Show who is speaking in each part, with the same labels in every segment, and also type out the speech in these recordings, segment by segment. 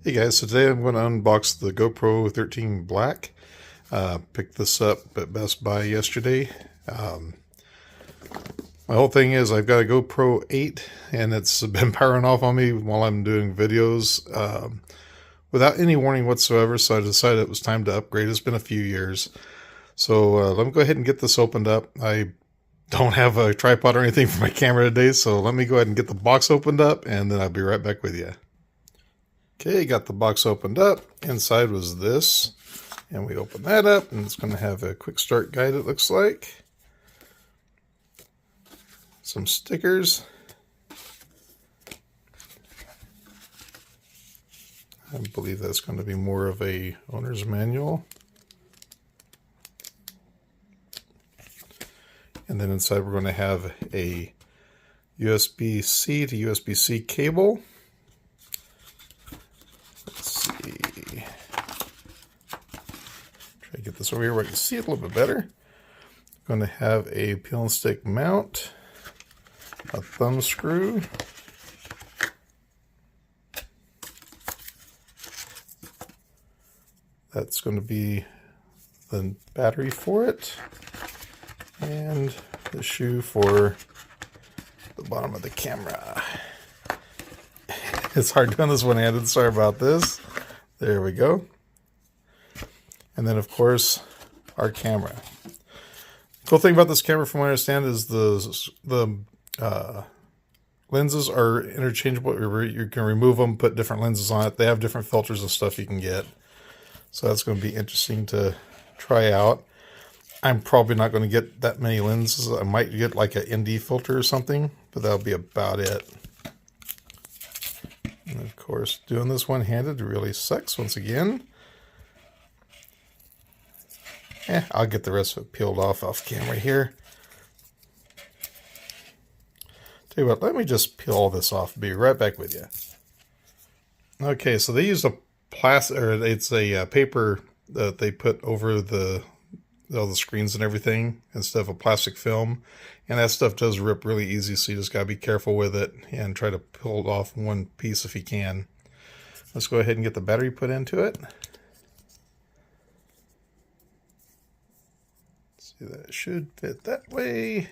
Speaker 1: Hey guys, so today I'm going to unbox the GoPro 13 Black. Picked this up at Best Buy yesterday. My whole thing is I've got a GoPro 8 and it's been powering off on me while I'm doing videos without any warning whatsoever, so I decided it was time to upgrade. It's been a few years. So let me go ahead and get this opened up. I don't have a tripod or anything for my camera today, so let me go ahead and get the box opened up and then I'll be right back with you. Okay, got the box opened up. Inside was this, and we open that up, and it's going to have a quick start guide, it looks like. Some stickers. I believe that's going to be more of a owner's manual. And then inside we're going to have a USB-C to USB-C cable. Try to get this over here where I can see it a little bit better. Going to have a peel and stick mount, a thumb screw, that's going to be the battery for it, and the shoe for the bottom of the camera. It's hard doing this one-handed, sorry about this. There we go. And then, of course, our camera. Cool thing about this camera, from what I understand, is the lenses are interchangeable. You can remove them, put different lenses on it. They have different filters and stuff you can get. So that's going to be interesting to try out. I'm probably not going to get that many lenses. I might get like an ND filter or something, but that'll be about it. And of course, doing this one-handed really sucks once again. I'll get the rest of it peeled off camera here. Tell you what, let me just peel all this off. Be right back with you. Okay, so they use a plastic, or it's a paper that they put over all the screens and everything instead of a plastic film, and that stuff does rip really easy, so you just gotta be careful with it and try to pull it off one piece if you can. Let's go ahead and get the battery put into it. See, that should fit that way,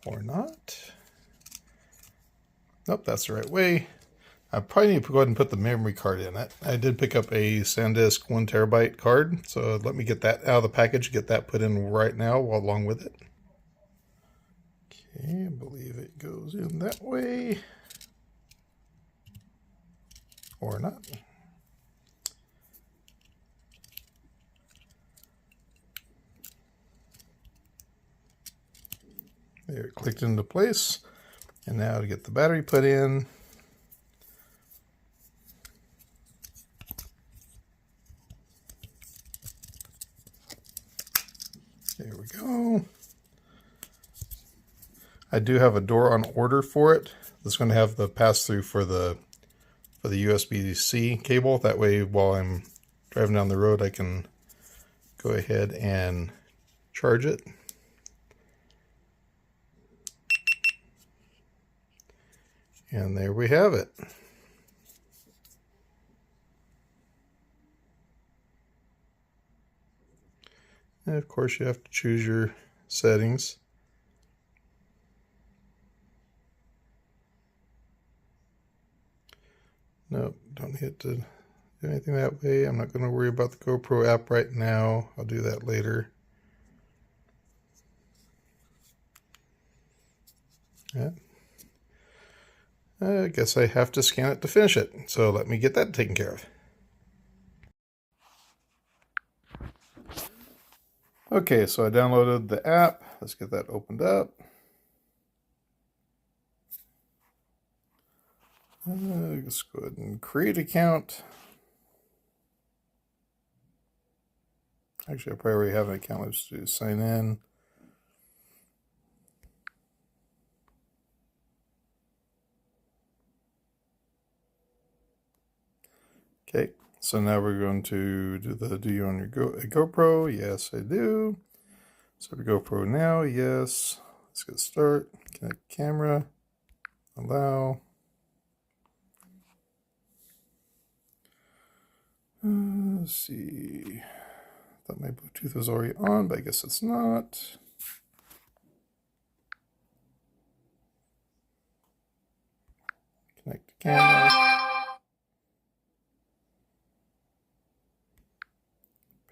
Speaker 1: or not. Nope, that's the right way. I probably need to go ahead and put the memory card in it. I did pick up a SanDisk 1 terabyte card, so let me get that out of the package, get that put in right now along with it. Okay, I believe it goes in that way. Or not. There, it clicked into place. And now to get the battery put in. There we go. I do have a door on order for it. It's going to have the pass-through for the USB-C cable. That way, while I'm driving down the road, I can go ahead and charge it. And there we have it. And of course, you have to choose your settings. Nope, don't hit to do anything that way. I'm not going to worry about the GoPro app right now. I'll do that later. Yeah. I guess I have to scan it to finish it. So let me get that taken care of. Okay, so I downloaded the app. Let's get that opened up. Let's go ahead and create an account. Actually, I probably already have an account. Let's do sign in. Okay, so now we're going to do you own your GoPro? Yes, I do. So we GoPro now, yes. Let's get start. Connect camera. Allow. Let's see. Thought my Bluetooth was already on, but I guess it's not. Connect the camera.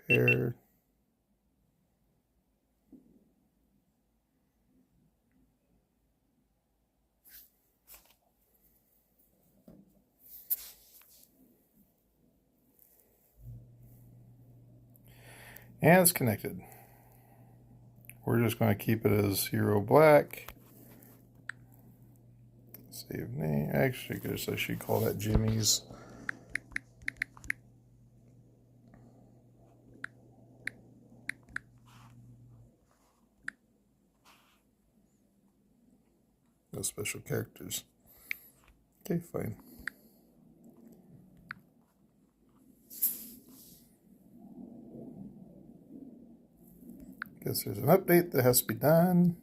Speaker 1: Pair. And it's connected. We're just going to keep it as Hero Black. Save name. Actually, I guess I should call that Jimmy's. No special characters. Okay, fine. Guess there's an update that has to be done.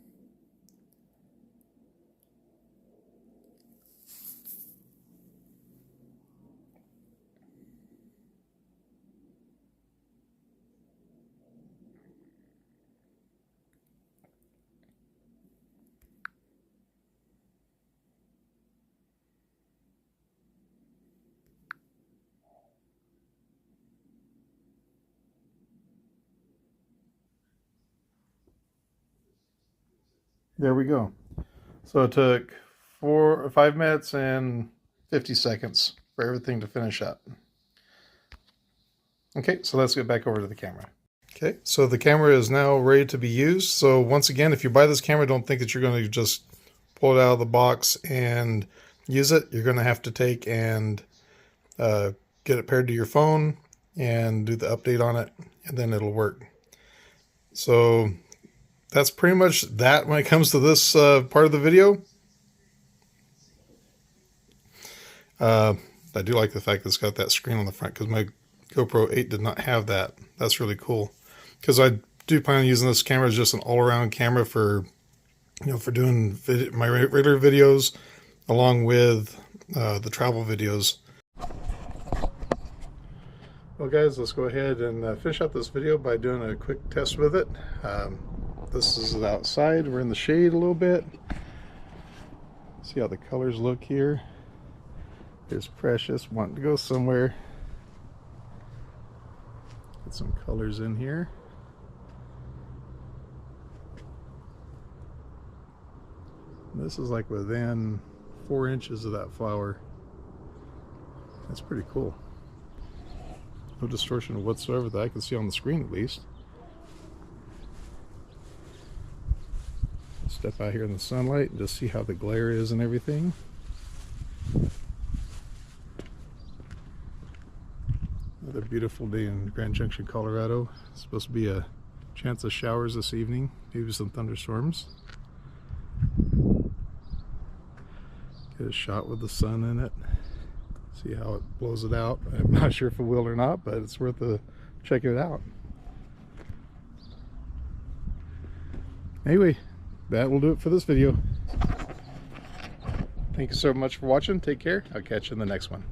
Speaker 1: There we go. So it took 4 or 5 minutes and 50 seconds for everything to finish up. Okay, so let's get back over to the camera. Okay, so the camera is now ready to be used. So once again, if you buy this camera, don't think that you're going to just pull it out of the box and use it. You're going to have to take and get it paired to your phone and do the update on it, and then it'll work. So that's pretty much that when it comes to this part of the video. I do like the fact that it's got that screen on the front, because my GoPro 8 did not have that. That's really cool, because I do plan on using this camera as just an all-around camera for, you know, for doing my regular videos along with the travel videos. Well guys, let's go ahead and finish up this video by doing a quick test with it. This is outside. We're in the shade a little bit. See how the colors look here. There's Precious wanting to go somewhere. Get some colors in here. This is like within 4 inches of that flower. That's pretty cool. No distortion whatsoever that I can see on the screen, at least. Step out here in the sunlight and just see how the glare is and everything. Another beautiful day in Grand Junction, Colorado. It's supposed to be a chance of showers this evening, maybe some thunderstorms. Get a shot with the sun in it. See how it blows it out. I'm not sure if it will or not, but it's worth checking it out. Anyway, that will do it for this video. Thank you so much for watching. Take care. I'll catch you in the next one.